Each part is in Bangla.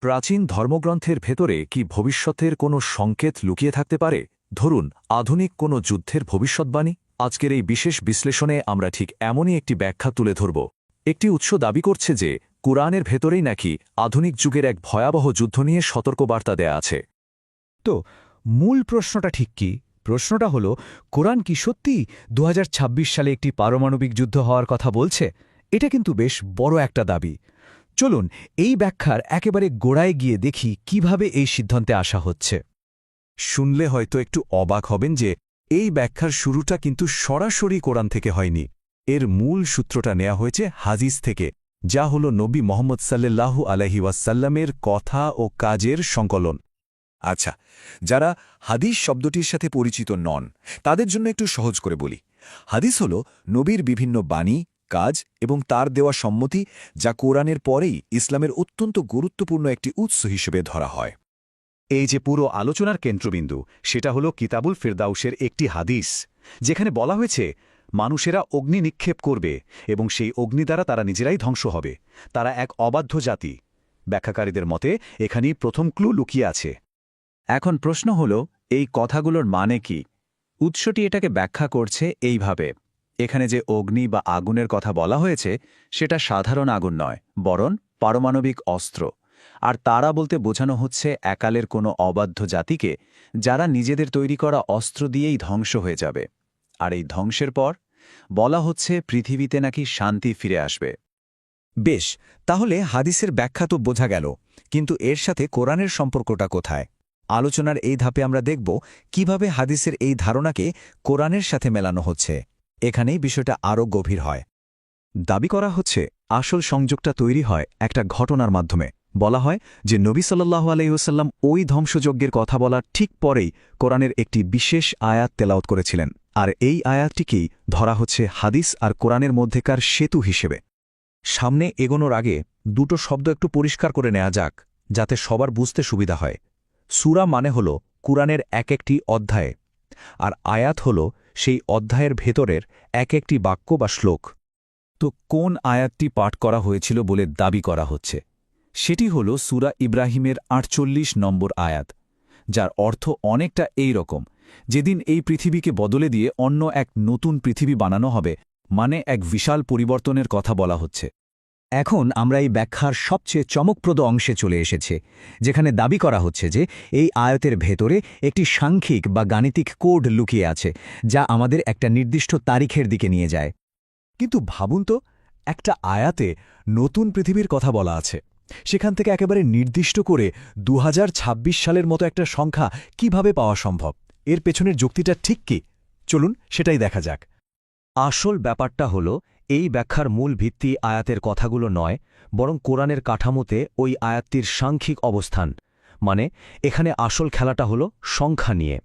প্রাচীন ধর্মগ্রন্থের ভেতরে কি ভবিষ্যতের কোনো সংকেত লুকিয়ে থাকতে পারে? ধরুন, আধুনিক কোনো যুদ্ধের ভবিষ্যদ্বাণী। আজকের এই বিশেষ বিশ্লেষণে আমরা ঠিক এমনই একটি ব্যাখ্যা তুলে ধরব। একটি উৎস দাবি করছে যে কুরআনের ভেতরেই নাকি আধুনিক যুগের এক ভয়াবহ যুদ্ধ নিয়ে সতর্কবার্তা দেয়া আছে। তো মূল প্রশ্নটা ঠিক কি? প্রশ্নটা হলো, কোরআন কি সত্যি ২০২৬ সালে একটি পারমাণবিক যুদ্ধ হওয়ার কথা বলছে? এটা কিন্তু বেশ বড় একটা দাবি। চলুন এই ব্যাখ্যার একেবারে গোড়ায় গিয়ে দেখি কিভাবে এই সিদ্ধান্তে আসা হচ্ছে। শুনলে হয়তো একটু অবাক হবেন যে এই ব্যাখ্যার শুরুটা কিন্তু সরাসরি কোরআন থেকে হয়নি। এর মূল সূত্রটা নেওয়া হয়েছে হাদিস থেকে, যা হল নবী মুহাম্মদ সাল্লাল্লাহু আলাইহি ওয়াসাল্লামের কথা ও কাজের সংকলন। আচ্ছা, যারা হাদিস শব্দটির সাথে পরিচিত নন তাদের জন্য একটু সহজ করে বলি। হাদিস হল নবীর বিভিন্ন বাণী, কাজ এবং তার দেওয়া সম্মতি, যা কোরআনের পরেই ইসলামের অত্যন্ত গুরুত্বপূর্ণ একটি উৎস হিসেবে ধরা হয়। এই যে পুরো আলোচনার কেন্দ্রবিন্দু, সেটা হলো কিতাবুল ফিরদাউসের একটি হাদিস, যেখানে বলা হয়েছে মানুষেরা অগ্নি নিক্ষেপ করবে এবং সেই অগ্নি দ্বারা তারা নিজেরাই ধ্বংস হবে। তারা এক অবাধ্য জাতি। ব্যাখ্যাকারীদের মতে এখানেই প্রথম ক্লু লুকিয়ে আছে। এখন প্রশ্ন হল, এই কথাগুলোর মানে কি? উৎসটি এটাকে ব্যাখ্যা করছে এইভাবে: এখানে যে অগ্নি বা আগুনের কথা বলা হয়েছে সেটা সাধারণ আগুন নয়, বরং পারমাণবিক অস্ত্র। আর তারা বলতে বোঝানো হচ্ছে একালের কোনো অবাধ্য জাতিকে, যারা নিজেদের তৈরি করা অস্ত্র দিয়েই ধ্বংস হয়ে যাবে। আর এই ধ্বংসের পর বলা হচ্ছে পৃথিবীতে নাকি শান্তি ফিরে আসবে। বেশ, তাহলে হাদিসের ব্যাখ্যা তো বোঝা গেল, কিন্তু এর সাথে কোরআনের সম্পর্কটা কোথায়? আলোচনার এই ধাপে আমরা দেখব কিভাবে হাদিসের এই ধারণাকে কোরআনের সাথে মেলানো হচ্ছে। এখানেই বিষয়টা আরও গভীর হয়। দাবি করা হচ্ছে আসল সংযোগটা তৈরি হয় একটা ঘটনার মাধ্যমে। বলা হয় যে নবী সাল্লাল্লাহু আলাইহি ওয়াসাল্লাম ওই ধ্বংসযজ্ঞের কথা বলার ঠিক পরেই কোরআনের একটি বিশেষ আয়াত তেলাওয়াত করেছিলেন, আর এই আয়াতটিকেই ধরা হচ্ছে হাদিস আর কোরআনের মধ্যেকার সেতু হিসেবে। সামনে এগোনোর আগে দুটো শব্দ একটু পরিষ্কার করে নেওয়া যাক, যাতে সবার বুঝতে সুবিধা হয়। সূরা মানে হল কুরআনের এক একটি অধ্যায়, আর আয়াত হল সেই অধ্যায়ের ভেতরের এক একটি বাক্য বা শ্লোক। তো কোন আয়াতটি পাঠ করা হয়েছিল বলে দাবি করা হচ্ছে? সেটি হল সূরা ইব্রাহিমের ৪৮ নম্বর আয়াত, যার অর্থ অনেকটা এই রকম: যেদিন এই পৃথিবীকে বদলে দিয়ে অন্য এক নতুন পৃথিবী বানানো হবে, মানে এক বিশাল পরিবর্তনের কথা বলা হচ্ছে। এখন আমরা এই ব্যাখ্যার সবচেয়ে চমকপ্রদ অংশে চলে এসেছে, যেখানে দাবি করা হচ্ছে যে এই আয়াতের ভেতরে একটি সাংখ্যিক বা গাণিতিক কোড লুকিয়ে আছে, যা আমাদের একটা নির্দিষ্ট তারিখের দিকে নিয়ে যায়। কিন্তু ভাবুন তো, একটা আয়াতে নতুন পৃথিবীর কথা বলা আছে, সেখান থেকে একেবারে নির্দিষ্ট করে ২০২৬ সালের মতো একটা সংখ্যা কিভাবে পাওয়া সম্ভব? এর পেছনের যুক্তিটা ঠিক কি? চলুন সেটাই দেখা যাক। আসল ব্যাপারটা হল, এই ব্যাখ্যার মূল ভিত্তি আয়াতের কথাগুলো নয়, বরং কোরআনের কাঠামোতে ওই আয়াতটির সাংখ্যিক অবস্থান। মানে এখানে আসল খেলাটা হল সংখ্যা নিয়ে।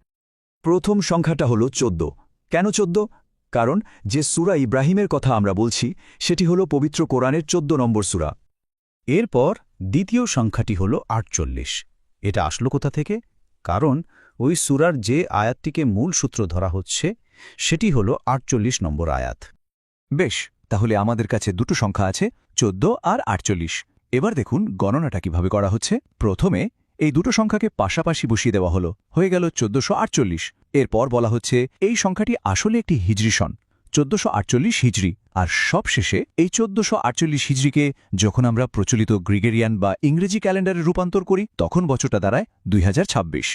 প্রথম সংখ্যাটা হল ১৪। কেন ১৪? কারণ যে সূরা ইব্রাহিমের কথা আমরা বলছি সেটি হল পবিত্র কোরআনের ১৪ নম্বর সূরা। এরপর দ্বিতীয় সংখ্যাটি হল ৪৮। এটা আসলো কোথা থেকে? কারণ ওই সূরার যে আয়াতটিকে মূল সূত্র ধরা হচ্ছে সেটি হল ৪৮ নম্বর আয়াত। বেশ, তাহলে আমাদের কাছে দুটো সংখ্যা আছে, ১৪ আর ৪৮। এবার দেখুন গণনাটা কিভাবে করা হচ্ছে। প্রথমে এই দুটো সংখ্যাকে পাশাপাশি বসিয়ে দেওয়া হলো, হয়ে গেল ১৪৪৮। এরপর বলা হচ্ছে এই সংখ্যাটি আসলে একটি হিজরি সন, ১৪৪৮ হিজরি। আর সবশেষে এই ১৪৪৮ হিজরিকে যখন আমরা প্রচলিত গ্রিগেরিয়ান বা ইংরেজি ক্যালেন্ডারে রূপান্তর করি, তখন বছরটা দাঁড়ায় ২০২৬।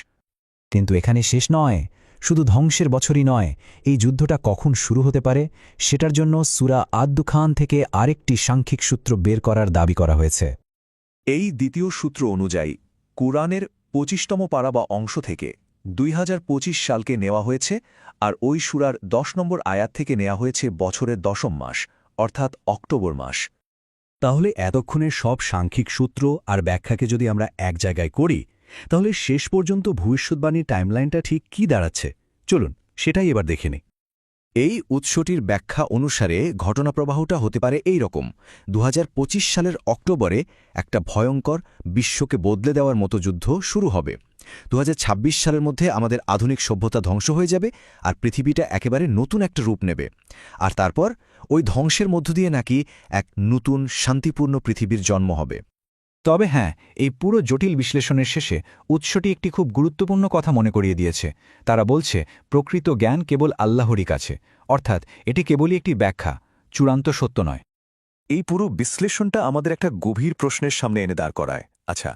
কিন্তু এখানে শেষ নয়। শুধু ধ্বংসের বছরই নয়, এই যুদ্ধটা কখন শুরু হতে পারে সেটার জন্য সূরা আদ-দুখান থেকে আরেকটি সাংখ্যিক সূত্র বের করার দাবি করা হয়েছে। এই দ্বিতীয় সূত্র অনুযায়ী কুরআনের ২৫তম পারা বা অংশ থেকে ২০২৫ সালকে নেওয়া হয়েছে, আর ওই সূরার ১০ নম্বর আয়াত থেকে নেওয়া হয়েছে বছরের ১০ম মাস, অর্থাৎ অক্টোবর মাস। তাহলে এতক্ষণের সব সাংখ্যিক সূত্র আর ব্যাখ্যাকে যদি আমরা এক জায়গায় করি, তাহলে শেষ পর্যন্ত ভবিষ্যদ্বাণীর টাইমলাইনটা ঠিক কী দাঁড়াচ্ছে? চলুন সেটাই এবার দেখে নিই। এই উৎসটির ব্যাখ্যা অনুসারে ঘটনাপ্রবাহটা হতে পারে এই রকম: ২০২৫ সালের অক্টোবরে একটা ভয়ঙ্কর, বিশ্বকে বদলে দেওয়ার মতো যুদ্ধ শুরু হবে। ২০২৬ সালের মধ্যে আমাদের আধুনিক সভ্যতা ধ্বংস হয়ে যাবে, আর পৃথিবীটা একেবারে নতুন একটা রূপ নেবে। আর তারপর ওই ধ্বংসের মধ্য দিয়ে নাকি এক নতুন শান্তিপূর্ণ পৃথিবীর জন্ম হবে। তবে হ্যাঁ, এই পুরো জটিল বিশ্লেষণের শেষে উৎসটি একটি খুব গুরুত্বপূর্ণ কথা মনে করিয়ে দিয়েছে। তারা বলছে প্রকৃত জ্ঞান কেবল আল্লাহরই কাছে, অর্থাৎ এটি কেবলই একটি ব্যাখ্যা, চূড়ান্ত সত্য নয়। এই পুরো বিশ্লেষণটা আমাদের একটা গভীর প্রশ্নের সামনে এনে দাঁড় করায়। আচ্ছা,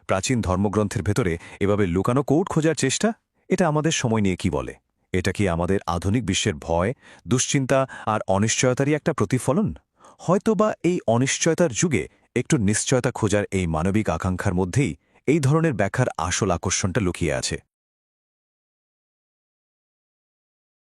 প্রাচীন ধর্মগ্রন্থের ভেতরে এভাবে লুকানো কৌট খোঁজার চেষ্টা, এটা আমাদের সময় নিয়ে কি বলে? এটা কি আমাদের আধুনিক বিশ্বের ভয়, দুশ্চিন্তা আর অনিশ্চয়তারই একটা প্রতিফলন? হয়তোবা এই অনিশ্চয়তার যুগে একটু নিশ্চয়তা খোঁজার এই মানবিক আকাঙ্ক্ষার মধ্যেই এই ধরনের ব্যাখ্যার আসল আকর্ষণটা লুকিয়ে আছে।